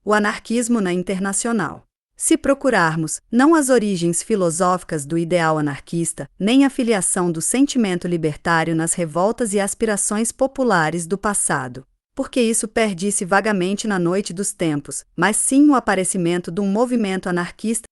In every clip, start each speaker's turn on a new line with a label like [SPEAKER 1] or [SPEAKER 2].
[SPEAKER 1] o anarquismo na Internacional. Se procurarmos, não as origens filosóficas do ideal anarquista, nem a filiação do sentimento libertário nas revoltas e aspirações populares do passado, porque isso perde-se vagamente na noite dos tempos, mas sim o aparecimento de um movimento anarquista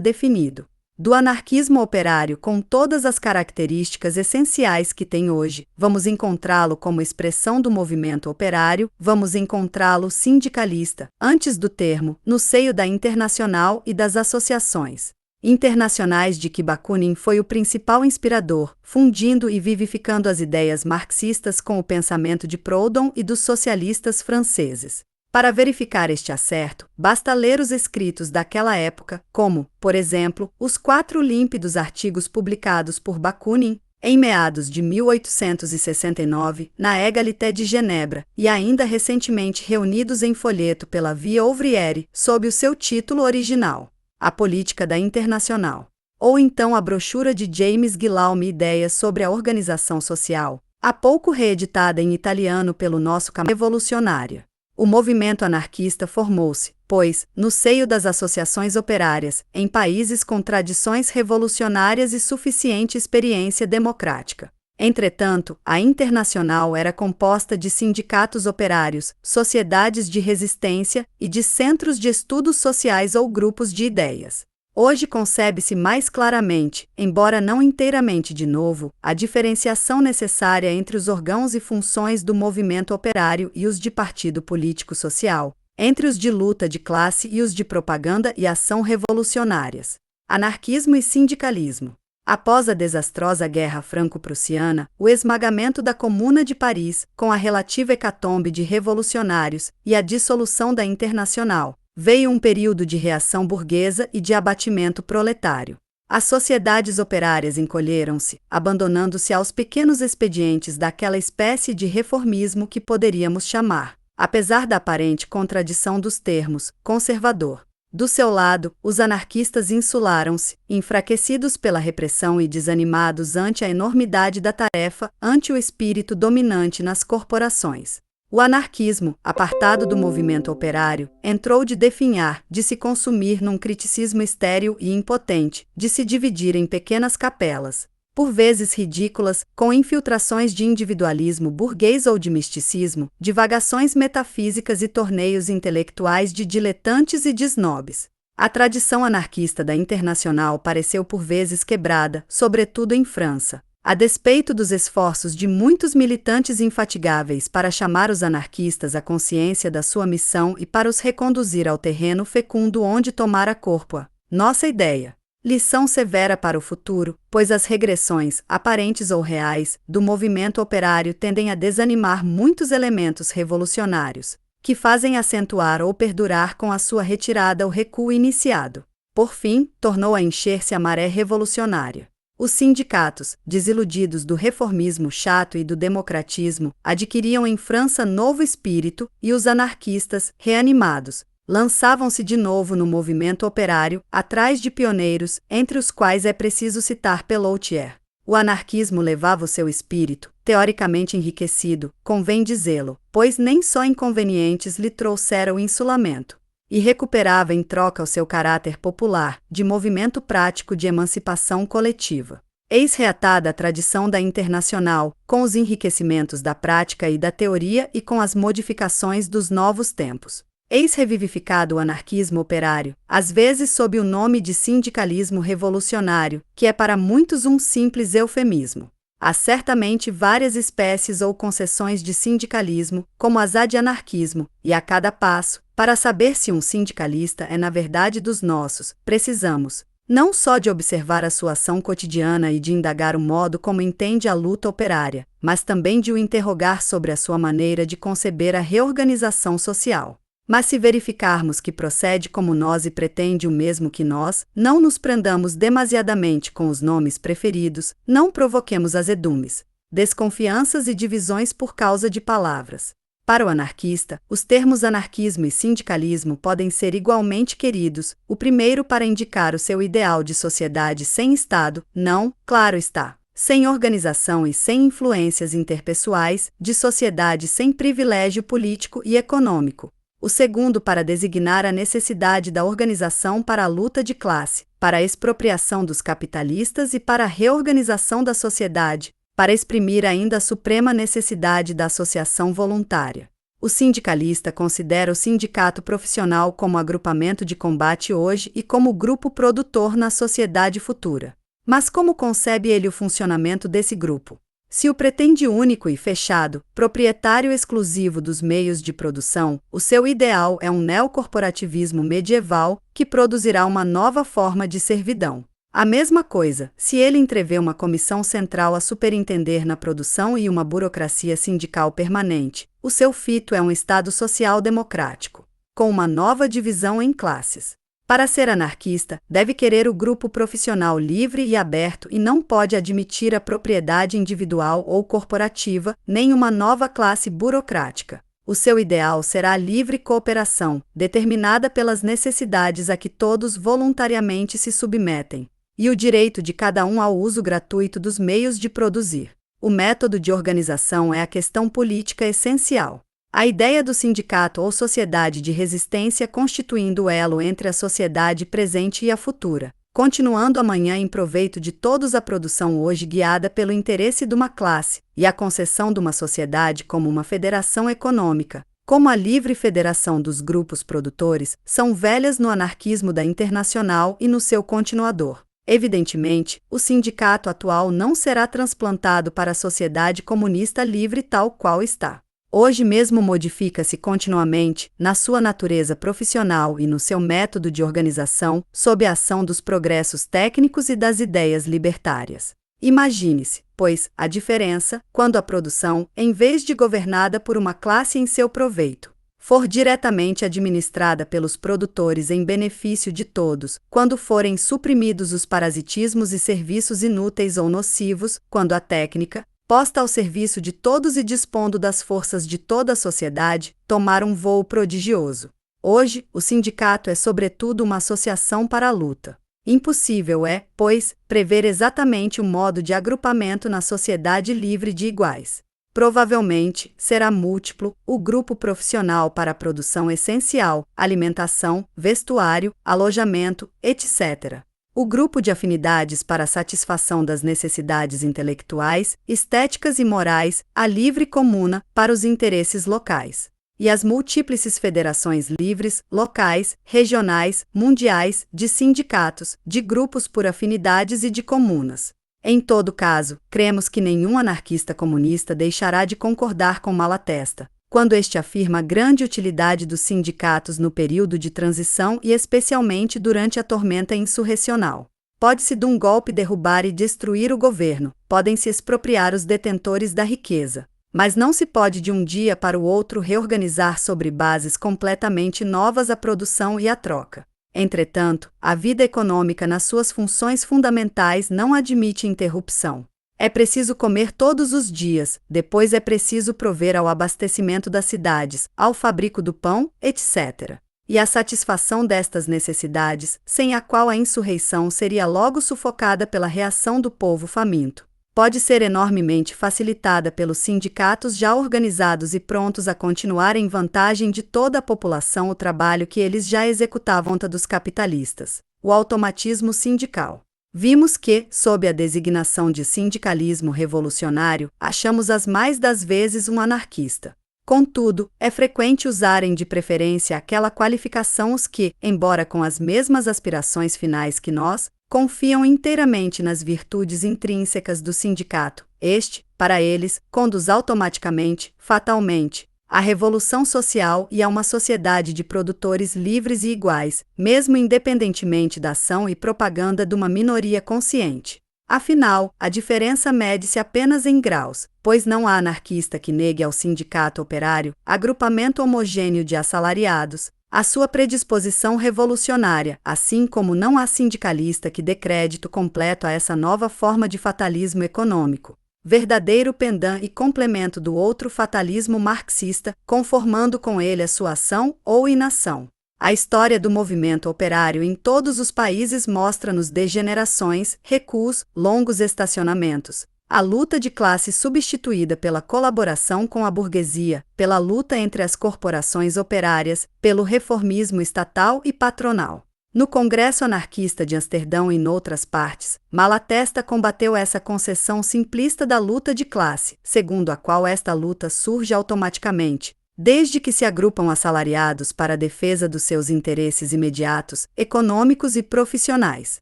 [SPEAKER 1] definido, do anarquismo operário com todas as características essenciais que tem hoje. Vamos encontrá-lo como expressão do movimento operário, vamos encontrá-lo sindicalista, antes do termo, no seio da Internacional e das associações internacionais de que Bakunin foi o principal inspirador, fundindo e vivificando as ideias marxistas com o pensamento de Proudhon e dos socialistas franceses. Para verificar este acerto, basta ler os escritos daquela época, como, por exemplo, os 4 límpidos artigos publicados por Bakunin, em meados de 1869, na Égalité de Genebra, e ainda recentemente reunidos em folheto pela Vie Ouvrière, sob o seu título original, A Política da Internacional. Ou então a brochura de James Guillaume Ideias sobre a Organização Social, há pouco reeditada em italiano pelo nosso campo revolucionário. O movimento anarquista formou-se, pois, no seio das associações operárias, em países com tradições revolucionárias e suficiente experiência democrática. Entretanto, a Internacional era composta de sindicatos operários, sociedades de resistência e de centros de estudos sociais ou grupos de ideias. Hoje concebe-se mais claramente, embora não inteiramente de novo, a diferenciação necessária entre os órgãos e funções do movimento operário e os de partido político-social, entre os de luta de classe e os de propaganda e ação revolucionárias. Anarquismo e sindicalismo. Após a desastrosa Guerra Franco-Prussiana, o esmagamento da Comuna de Paris, com a relativa hecatombe de revolucionários, e a dissolução da Internacional, veio um período de reação burguesa e de abatimento proletário. As sociedades operárias encolheram-se, abandonando-se aos pequenos expedientes daquela espécie de reformismo que poderíamos chamar, apesar da aparente contradição dos termos, conservador. Do seu lado, os anarquistas insularam-se, enfraquecidos pela repressão e desanimados ante a enormidade da tarefa, ante o espírito dominante nas corporações. O anarquismo, apartado do movimento operário, entrou de definhar, de se consumir num criticismo estéril e impotente, de se dividir em pequenas capelas, por vezes ridículas, com infiltrações de individualismo burguês ou de misticismo, divagações metafísicas e torneios intelectuais de diletantes e de snobs. A tradição anarquista da Internacional pareceu por vezes quebrada, sobretudo em França. A despeito dos esforços de muitos militantes infatigáveis para chamar os anarquistas à consciência da sua missão e para os reconduzir ao terreno fecundo onde tomara corpo a nossa ideia. Lição severa para o futuro, pois as regressões, aparentes ou reais, do movimento operário tendem a desanimar muitos elementos revolucionários, que fazem acentuar ou perdurar com a sua retirada o recuo iniciado. Por fim, tornou a encher-se a maré revolucionária. Os sindicatos, desiludidos do reformismo chato e do democratismo, adquiriam em França novo espírito e os anarquistas, reanimados, lançavam-se de novo no movimento operário, atrás de pioneiros, entre os quais é preciso citar Pelloutier. O anarquismo levava o seu espírito, teoricamente enriquecido, convém dizê-lo, pois nem só inconvenientes lhe trouxera o insulamento, e recuperava em troca o seu caráter popular, de movimento prático de emancipação coletiva. Eis reatada a tradição da Internacional, com os enriquecimentos da prática e da teoria e com as modificações dos novos tempos. Eis revivificado o anarquismo operário, às vezes sob o nome de sindicalismo revolucionário, que é para muitos um simples eufemismo. Há certamente várias espécies ou concessões de sindicalismo, como as há de anarquismo, e a cada passo, para saber se um sindicalista é na verdade dos nossos, precisamos, não só de observar a sua ação cotidiana e de indagar o modo como entende a luta operária, mas também de o interrogar sobre a sua maneira de conceber a reorganização social. Mas se verificarmos que procede como nós e pretende o mesmo que nós, não nos prendamos demasiadamente com os nomes preferidos, não provoquemos azedumes, desconfianças e divisões por causa de palavras. Para o anarquista, os termos anarquismo e sindicalismo podem ser igualmente queridos, o primeiro para indicar o seu ideal de sociedade sem Estado, não, claro está, sem organização e sem influências interpessoais, de sociedade sem privilégio político e econômico. O segundo para designar a necessidade da organização para a luta de classe, para a expropriação dos capitalistas e para a reorganização da sociedade, para exprimir ainda a suprema necessidade da associação voluntária. O sindicalista considera o sindicato profissional como agrupamento de combate hoje e como grupo produtor na sociedade futura. Mas como concebe ele o funcionamento desse grupo? Se o pretende único e fechado, proprietário exclusivo dos meios de produção, o seu ideal é um neocorporativismo medieval que produzirá uma nova forma de servidão. A mesma coisa, se ele entrevê uma comissão central a superintender na produção e uma burocracia sindical permanente, o seu fito é um Estado social-democrático, com uma nova divisão em classes. Para ser anarquista, deve querer o grupo profissional livre e aberto e não pode admitir a propriedade individual ou corporativa, nem uma nova classe burocrática. O seu ideal será a livre cooperação, determinada pelas necessidades a que todos voluntariamente se submetem, e o direito de cada um ao uso gratuito dos meios de produzir. O método de organização é a questão política essencial. A ideia do sindicato ou sociedade de resistência constituindo o elo entre a sociedade presente e a futura, continuando amanhã em proveito de todos a produção hoje guiada pelo interesse de uma classe, e a concessão de uma sociedade como uma federação econômica, como a livre federação dos grupos produtores, são velhas no anarquismo da Internacional e no seu continuador. Evidentemente, o sindicato atual não será transplantado para a sociedade comunista livre tal qual está. Hoje mesmo modifica-se continuamente, na sua natureza profissional e no seu método de organização, sob a ação dos progressos técnicos e das ideias libertárias. Imagine-se, pois, a diferença, quando a produção, em vez de governada por uma classe em seu proveito, for diretamente administrada pelos produtores em benefício de todos, quando forem suprimidos os parasitismos e serviços inúteis ou nocivos, quando a técnica, posta ao serviço de todos e dispondo das forças de toda a sociedade, tomar um voo prodigioso. Hoje, o sindicato é sobretudo uma associação para a luta. Impossível é, pois, prever exatamente o modo de agrupamento na sociedade livre de iguais. Provavelmente, será múltiplo o grupo profissional para a produção essencial, alimentação, vestuário, alojamento, etc. O grupo de afinidades para a satisfação das necessidades intelectuais, estéticas e morais, a livre comuna para os interesses locais. E as múltiplas federações livres, locais, regionais, mundiais, de sindicatos, de grupos por afinidades e de comunas. Em todo caso, cremos que nenhum anarquista comunista deixará de concordar com Malatesta, quando este afirma a grande utilidade dos sindicatos no período de transição e especialmente durante a tormenta insurrecional. Pode-se de um golpe derrubar e destruir o governo, podem-se expropriar os detentores da riqueza, mas não se pode de um dia para o outro reorganizar sobre bases completamente novas a produção e a troca. Entretanto, a vida econômica nas suas funções fundamentais não admite interrupção. É preciso comer todos os dias, depois é preciso prover ao abastecimento das cidades, ao fabrico do pão, etc. E a satisfação destas necessidades, sem a qual a insurreição seria logo sufocada pela reação do povo faminto, pode ser enormemente facilitada pelos sindicatos já organizados e prontos a continuar em vantagem de toda a população o trabalho que eles já executavam contra dos capitalistas. O automatismo sindical. Vimos que, sob a designação de sindicalismo revolucionário, achamos as mais das vezes um anarquista. Contudo, é frequente usarem de preferência aquela qualificação os que, embora com as mesmas aspirações finais que nós, confiam inteiramente nas virtudes intrínsecas do sindicato. Este, para eles, conduz automaticamente, fatalmente, à revolução social e a uma sociedade de produtores livres e iguais, mesmo independentemente da ação e propaganda de uma minoria consciente. Afinal, a diferença mede-se apenas em graus, pois não há anarquista que negue ao sindicato operário, agrupamento homogêneo de assalariados, a sua predisposição revolucionária, assim como não há sindicalista que dê crédito completo a essa nova forma de fatalismo econômico, verdadeiro pendant e complemento do outro fatalismo marxista, conformando com ele a sua ação ou inação. A história do movimento operário em todos os países mostra-nos degenerações, recuos, longos estacionamentos, A luta de classe substituída pela colaboração com a burguesia, pela luta entre as corporações operárias, pelo reformismo estatal e patronal. No Congresso Anarquista de Amsterdão e noutras partes, Malatesta combateu essa concepção simplista da luta de classe, segundo a qual esta luta surge automaticamente, desde que se agrupam assalariados para a defesa dos seus interesses imediatos, econômicos e profissionais.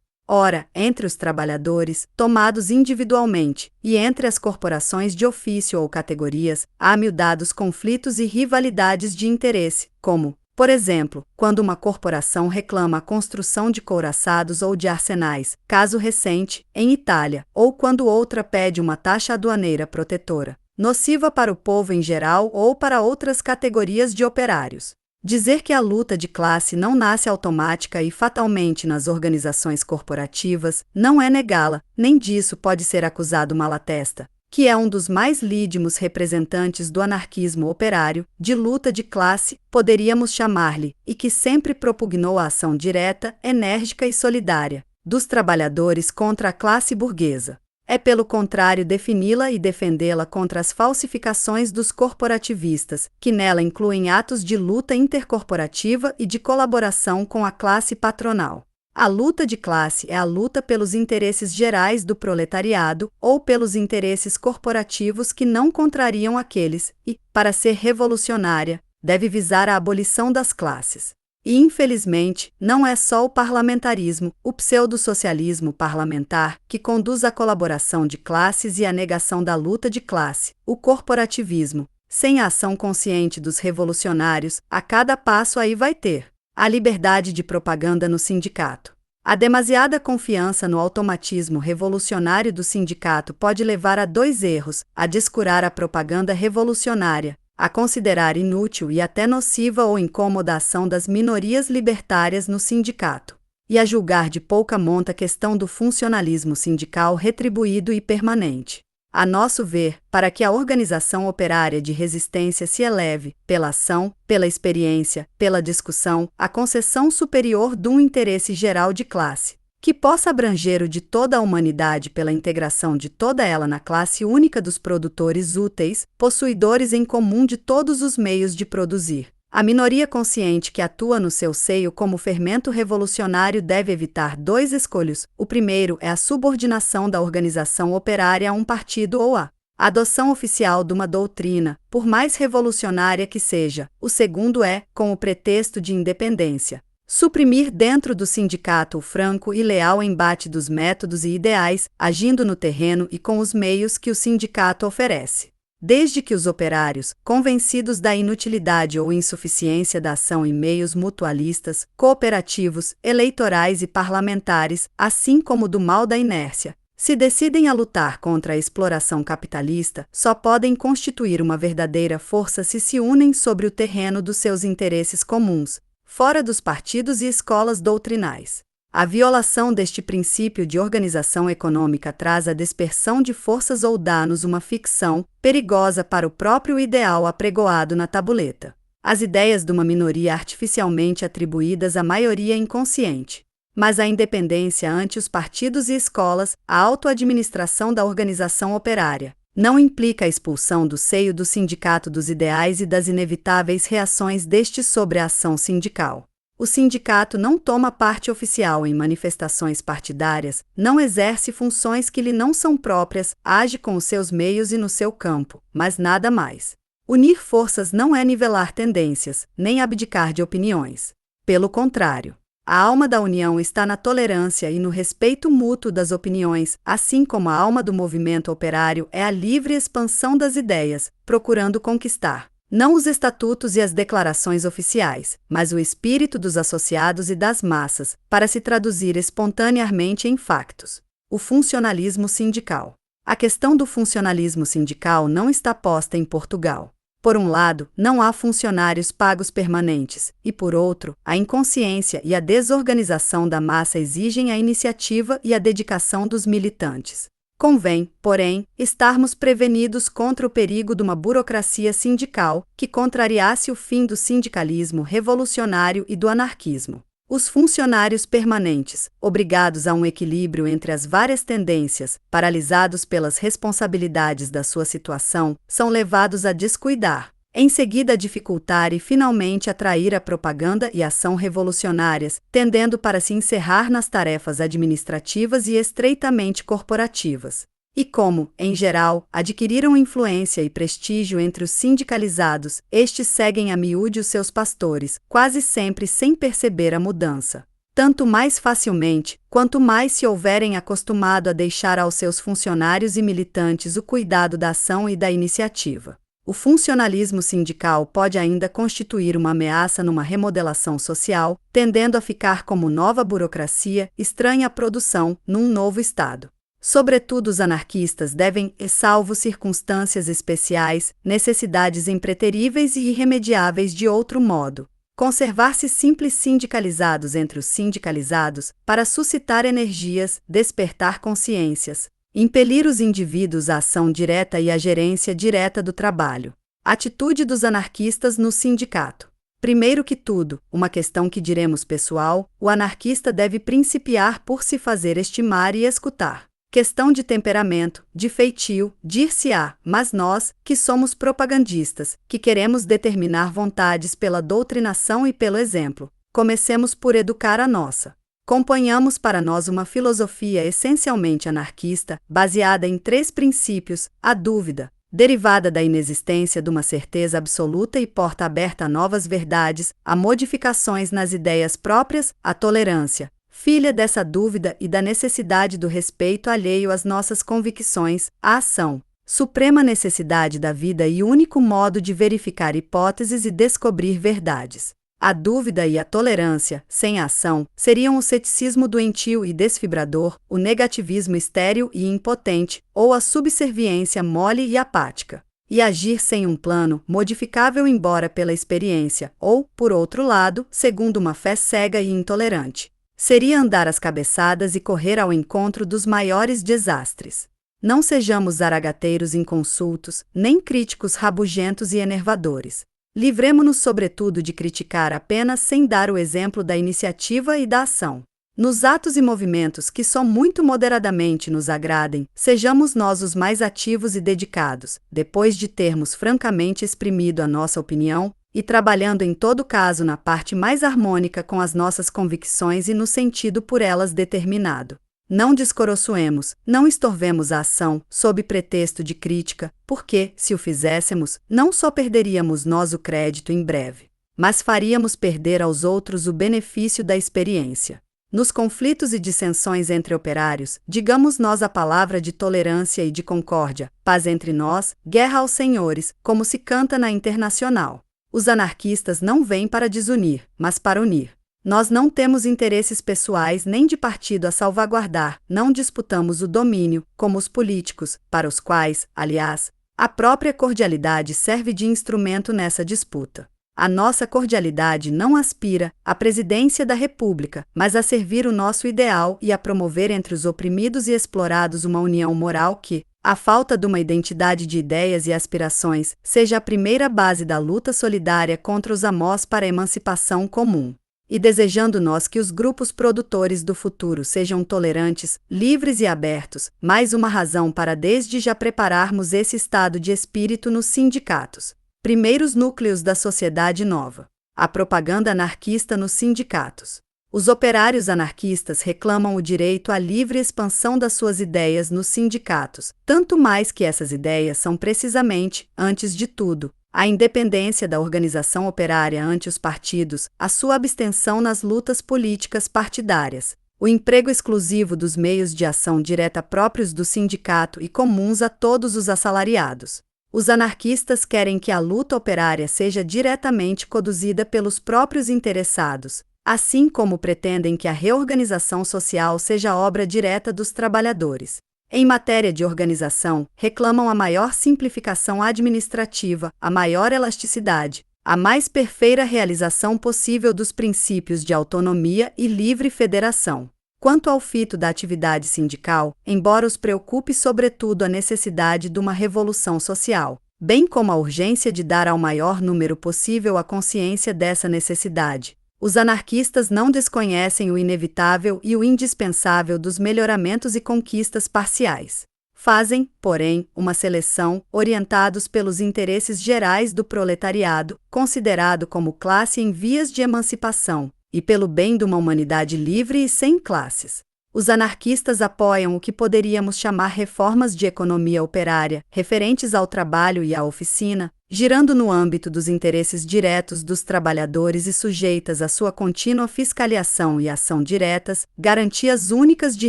[SPEAKER 1] Ora, entre os trabalhadores, tomados individualmente, e entre as corporações de ofício ou categorias, há miudados conflitos e rivalidades de interesse, como, por exemplo, quando uma corporação reclama a construção de couraçados ou de arsenais, caso recente, em Itália, ou quando outra pede uma taxa aduaneira protetora, nociva para o povo em geral ou para outras categorias de operários. Dizer que a luta de classe não nasce automática e fatalmente nas organizações corporativas não é negá-la, nem disso pode ser acusado Malatesta, que é um dos mais lídimos representantes do anarquismo operário, de luta de classe, poderíamos chamar-lhe, e que sempre propugnou a ação direta, enérgica e solidária dos trabalhadores contra a classe burguesa. É, pelo contrário, defini-la e defendê-la contra as falsificações dos corporativistas, que nela incluem atos de luta intercorporativa e de colaboração com a classe patronal. A luta de classe é a luta pelos interesses gerais do proletariado ou pelos interesses corporativos que não contrariam aqueles e, para ser revolucionária, deve visar a abolição das classes. E, infelizmente, não é só o parlamentarismo, o pseudo-socialismo parlamentar, que conduz à colaboração de classes e à negação da luta de classe. O corporativismo, sem a ação consciente dos revolucionários, a cada passo aí vai ter. A liberdade de propaganda no sindicato. A demasiada confiança no automatismo revolucionário do sindicato pode levar a dois erros: a descurar a propaganda revolucionária, a considerar inútil e até nociva ou incômoda a ação das minorias libertárias no sindicato, e a julgar de pouca monta a questão do funcionalismo sindical retribuído e permanente. A nosso ver, para que a organização operária de resistência se eleve, pela ação, pela experiência, pela discussão, à concessão superior de um interesse geral de classe, que possa abranger o de toda a humanidade pela integração de toda ela na classe única dos produtores úteis, possuidores em comum de todos os meios de produzir. A minoria consciente que atua no seu seio como fermento revolucionário deve evitar dois escolhos. O primeiro é a subordinação da organização operária a um partido ou a adoção oficial de uma doutrina, por mais revolucionária que seja. O segundo é, com o pretexto de independência, suprimir dentro do sindicato o franco e leal embate dos métodos e ideais, agindo no terreno e com os meios que o sindicato oferece. Desde que os operários, convencidos da inutilidade ou insuficiência da ação em meios mutualistas, cooperativos, eleitorais e parlamentares, assim como do mal da inércia, se decidem a lutar contra a exploração capitalista, só podem constituir uma verdadeira força se unem sobre o terreno dos seus interesses comuns, fora dos partidos e escolas doutrinais. A violação deste princípio de organização econômica traz à dispersão de forças ou dá-nos uma ficção, perigosa para o próprio ideal apregoado na tabuleta. As ideias de uma minoria artificialmente atribuídas à maioria inconsciente. Mas a independência ante os partidos e escolas, a autoadministração da organização operária, não implica a expulsão do seio do sindicato dos ideais e das inevitáveis reações deste sobre a ação sindical. O sindicato não toma parte oficial em manifestações partidárias, não exerce funções que lhe não são próprias, age com os seus meios e no seu campo, mas nada mais. Unir forças não é nivelar tendências, nem abdicar de opiniões. Pelo contrário, a alma da união está na tolerância e no respeito mútuo das opiniões, assim como a alma do movimento operário é a livre expansão das ideias, procurando conquistar não os estatutos e as declarações oficiais, mas o espírito dos associados e das massas, para se traduzir espontaneamente em factos. O funcionalismo sindical. A questão do funcionalismo sindical não está posta em Portugal. Por um lado, não há funcionários pagos permanentes, e por outro, a inconsciência e a desorganização da massa exigem a iniciativa e a dedicação dos militantes. Convém, porém, estarmos prevenidos contra o perigo de uma burocracia sindical que contrariasse o fim do sindicalismo revolucionário e do anarquismo. Os funcionários permanentes, obrigados a um equilíbrio entre as várias tendências, paralisados pelas responsabilidades da sua situação, são levados a descuidar, em seguida a dificultar e finalmente atrair a propaganda e ação revolucionárias, tendendo para se encerrar nas tarefas administrativas e estreitamente corporativas. E como, em geral, adquiriram influência e prestígio entre os sindicalizados, estes seguem a miúde os seus pastores, quase sempre sem perceber a mudança. Tanto mais facilmente, quanto mais se houverem acostumado a deixar aos seus funcionários e militantes o cuidado da ação e da iniciativa. O funcionalismo sindical pode ainda constituir uma ameaça numa remodelação social, tendendo a ficar como nova burocracia, estranha à produção, num novo Estado. Sobretudo os anarquistas devem, salvo circunstâncias especiais, necessidades impreteríveis e irremediáveis de outro modo, conservar-se simples sindicalizados entre os sindicalizados para suscitar energias, despertar consciências, impelir os indivíduos à ação direta e à gerência direta do trabalho. Atitude dos anarquistas no sindicato. Primeiro que tudo, uma questão que diremos pessoal, o anarquista deve principiar por se fazer estimar e escutar. Questão de temperamento, de feitio, dir-se-á, mas nós, que somos propagandistas, que queremos determinar vontades pela doutrinação e pelo exemplo, comecemos por educar a nossa. Componhamos para nós uma filosofia essencialmente anarquista, baseada em 3 princípios: a dúvida, derivada da inexistência de uma certeza absoluta e porta aberta a novas verdades, a modificações nas ideias próprias, a tolerância, filha dessa dúvida e da necessidade do respeito alheio às nossas convicções, a ação, suprema necessidade da vida e único modo de verificar hipóteses e descobrir verdades. A dúvida e a tolerância, sem a ação, seriam o ceticismo doentio e desfibrador, o negativismo estéril e impotente, ou a subserviência mole e apática. E agir sem um plano, modificável embora pela experiência, ou, por outro lado, segundo uma fé cega e intolerante. Seria andar às cabeçadas e correr ao encontro dos maiores desastres. Não sejamos zaragateiros inconsultos, nem críticos rabugentos e enervadores. Livremo-nos sobretudo de criticar apenas sem dar o exemplo da iniciativa e da ação. Nos atos e movimentos que só muito moderadamente nos agradem, sejamos nós os mais ativos e dedicados, depois de termos francamente exprimido a nossa opinião, e trabalhando em todo caso na parte mais harmônica com as nossas convicções e no sentido por elas determinado. Não descoroçoemos, não estorvemos a ação, sob pretexto de crítica, porque, se o fizéssemos, não só perderíamos nós o crédito em breve, mas faríamos perder aos outros o benefício da experiência. Nos conflitos e dissensões entre operários, digamos nós a palavra de tolerância e de concórdia, paz entre nós, guerra aos senhores, como se canta na Internacional. Os anarquistas não vêm para desunir, mas para unir. Nós não temos interesses pessoais nem de partido a salvaguardar, não disputamos o domínio, como os políticos, para os quais, aliás, a própria cordialidade serve de instrumento nessa disputa. A nossa cordialidade não aspira à presidência da República, mas a servir o nosso ideal e a promover entre os oprimidos e explorados uma união moral que, a falta de uma identidade de ideias e aspirações, seja a primeira base da luta solidária contra os amós para a emancipação comum. E desejando nós que os grupos produtores do futuro sejam tolerantes, livres e abertos, mais uma razão para desde já prepararmos esse estado de espírito nos sindicatos. Primeiros núcleos da sociedade nova. A propaganda anarquista nos sindicatos. Os operários anarquistas reclamam o direito à livre expansão das suas ideias nos sindicatos, tanto mais que essas ideias são precisamente, antes de tudo, a independência da organização operária ante os partidos, a sua abstenção nas lutas políticas partidárias, o emprego exclusivo dos meios de ação direta próprios do sindicato e comuns a todos os assalariados. Os anarquistas querem que a luta operária seja diretamente conduzida pelos próprios interessados, assim como pretendem que a reorganização social seja obra direta dos trabalhadores. Em matéria de organização, reclamam a maior simplificação administrativa, a maior elasticidade, a mais perfeita realização possível dos princípios de autonomia e livre federação. Quanto ao fito da atividade sindical, embora os preocupe sobretudo a necessidade de uma revolução social, bem como a urgência de dar ao maior número possível a consciência dessa necessidade, Os anarquistas não desconhecem o inevitável e o indispensável dos melhoramentos e conquistas parciais. Fazem, porém, uma seleção, orientados pelos interesses gerais do proletariado, considerado como classe em vias de emancipação, e pelo bem de uma humanidade livre e sem classes. Os anarquistas apoiam o que poderíamos chamar reformas de economia operária, referentes ao trabalho e à oficina, girando no âmbito dos interesses diretos dos trabalhadores e sujeitas à sua contínua fiscalização e ação diretas, garantias únicas de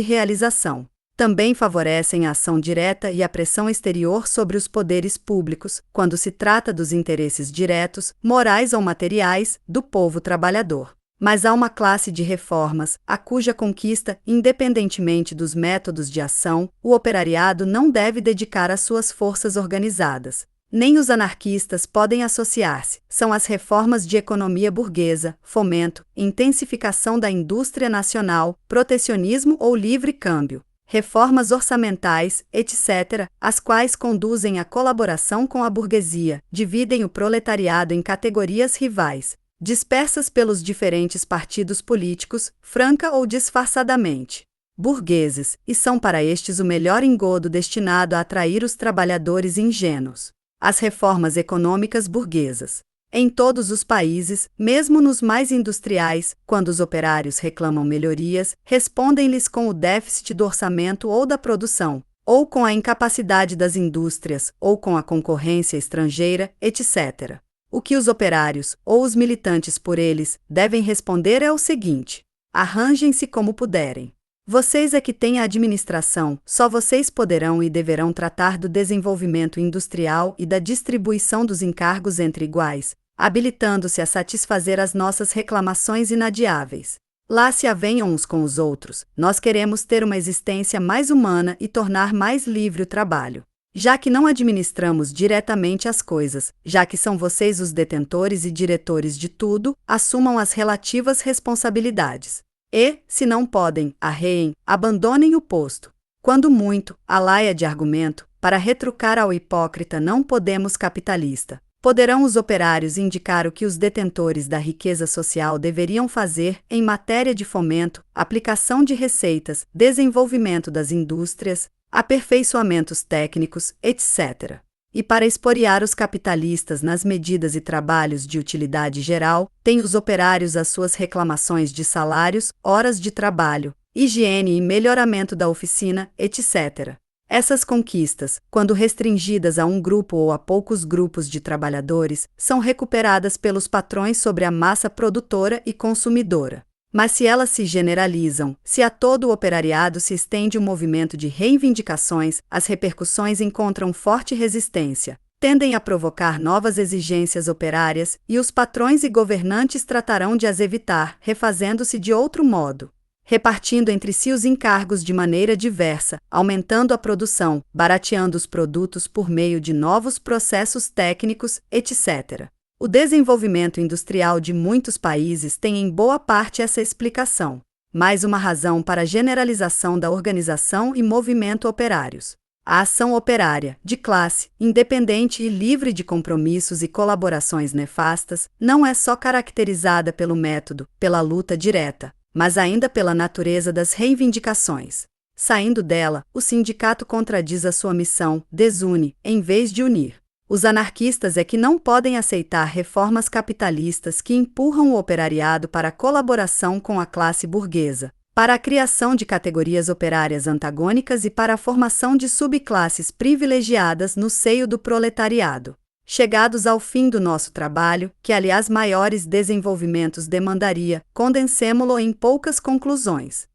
[SPEAKER 1] realização. Também favorecem a ação direta e a pressão exterior sobre os poderes públicos, quando se trata dos interesses diretos, morais ou materiais, do povo trabalhador. Mas há uma classe de reformas, a cuja conquista, independentemente dos métodos de ação, o operariado não deve dedicar às suas forças organizadas. Nem os anarquistas podem associar-se. São as reformas de economia burguesa, fomento, intensificação da indústria nacional, protecionismo ou livre câmbio, reformas orçamentais, etc., as quais conduzem à colaboração com a burguesia, dividem o proletariado em categorias rivais, dispersas pelos diferentes partidos políticos, franca ou disfarçadamente burgueses, e são para estes o melhor engodo destinado a atrair os trabalhadores ingênuos. As reformas econômicas burguesas. Em todos os países, mesmo nos mais industriais, quando os operários reclamam melhorias, respondem-lhes com o déficit do orçamento ou da produção, ou com a incapacidade das indústrias, ou com a concorrência estrangeira, etc. O que os operários, ou os militantes por eles, devem responder é o seguinte: arranjem-se como puderem. Vocês é que têm a administração, só vocês poderão e deverão tratar do desenvolvimento industrial e da distribuição dos encargos entre iguais, habilitando-se a satisfazer as nossas reclamações inadiáveis. Lá se avenham uns com os outros, nós queremos ter uma existência mais humana e tornar mais livre o trabalho. Já que não administramos diretamente as coisas, já que são vocês os detentores e diretores de tudo, assumam as relativas responsabilidades. E, se não podem, arreiem, abandonem o posto. Quando muito, a laia de argumento, para retrucar ao hipócrita não podemos capitalista. Poderão os operários indicar o que os detentores da riqueza social deveriam fazer em matéria de fomento, aplicação de receitas, desenvolvimento das indústrias, aperfeiçoamentos técnicos, etc. E para expoliar os capitalistas nas medidas e trabalhos de utilidade geral, têm os operários as suas reclamações de salários, horas de trabalho, higiene e melhoramento da oficina, etc. Essas conquistas, quando restringidas a um grupo ou a poucos grupos de trabalhadores, são recuperadas pelos patrões sobre a massa produtora e consumidora. Mas se elas se generalizam, se a todo o operariado se estende um movimento de reivindicações, as repercussões encontram forte resistência, tendem a provocar novas exigências operárias, e os patrões e governantes tratarão de as evitar, refazendo-se de outro modo, repartindo entre si os encargos de maneira diversa, aumentando a produção, barateando os produtos por meio de novos processos técnicos, etc. O desenvolvimento industrial de muitos países tem em boa parte essa explicação. Mais uma razão para a generalização da organização e movimento operários. A ação operária, de classe, independente e livre de compromissos e colaborações nefastas, não é só caracterizada pelo método, pela luta direta, mas ainda pela natureza das reivindicações. Saindo dela, o sindicato contradiz a sua missão, desune, em vez de unir. Os anarquistas é que não podem aceitar reformas capitalistas que empurram o operariado para a colaboração com a classe burguesa, para a criação de categorias operárias antagônicas e para a formação de subclasses privilegiadas no seio do proletariado. Chegados ao fim do nosso trabalho, que aliás maiores desenvolvimentos demandaria, condensemo-lo em poucas conclusões.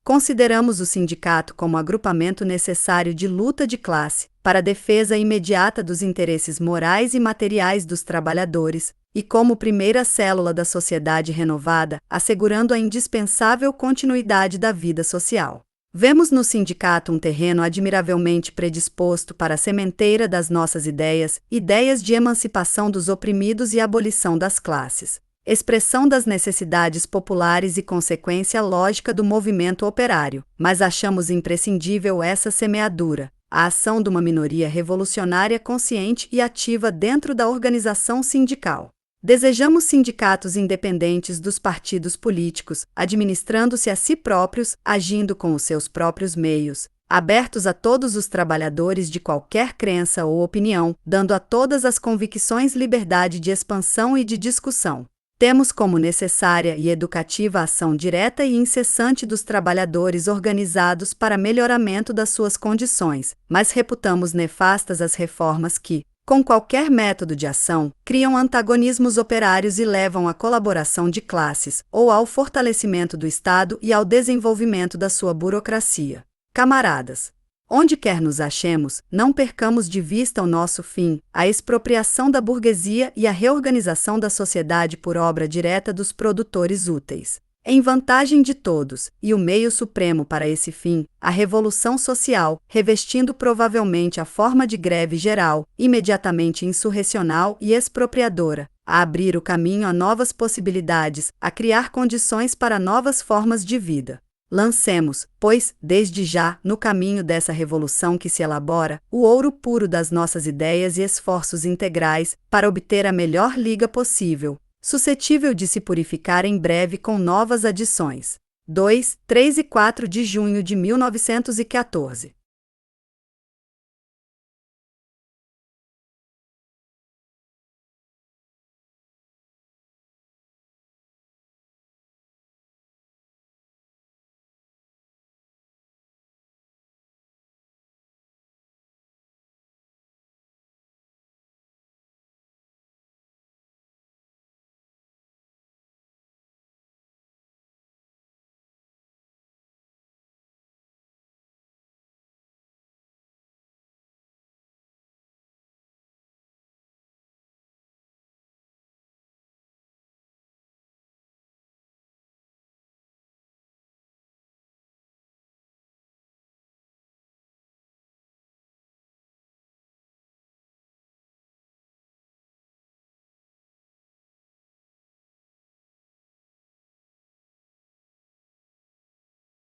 [SPEAKER 1] Consideramos o sindicato como agrupamento necessário de luta de classe, para a defesa imediata dos interesses morais e materiais dos trabalhadores, e como primeira célula da sociedade renovada, assegurando a indispensável continuidade da vida social. Vemos no sindicato um terreno admiravelmente predisposto para a sementeira das nossas ideias de emancipação dos oprimidos e abolição das classes, expressão das necessidades populares e consequência lógica do movimento operário, mas achamos imprescindível essa semeadura, a ação de uma minoria revolucionária consciente e ativa dentro da organização sindical. Desejamos sindicatos independentes dos partidos políticos, administrando-se a si próprios, agindo com os seus próprios meios, abertos a todos os trabalhadores de qualquer crença ou opinião, dando a todas as convicções liberdade de expansão e de discussão. Temos como necessária e educativa a ação direta e incessante dos trabalhadores organizados para melhoramento das suas condições, mas reputamos nefastas as reformas que, com qualquer método de ação, criam antagonismos operários e levam à colaboração de classes, ou ao fortalecimento do Estado e ao desenvolvimento da sua burocracia. Camaradas, onde quer nos achemos, não percamos de vista o nosso fim, a expropriação da burguesia e a reorganização da sociedade por obra direta dos produtores úteis. Em vantagem de todos, e o meio supremo para esse fim, a revolução social, revestindo provavelmente a forma de greve geral, imediatamente insurrecional e expropriadora, a abrir o caminho a novas possibilidades, a criar condições para novas formas de vida. Lancemos, pois, desde já, no caminho dessa revolução que se elabora, o ouro puro das nossas ideias e esforços integrais, para obter a melhor liga possível, suscetível de se purificar em breve com novas adições. 2, 3 e 4 de junho de 1914.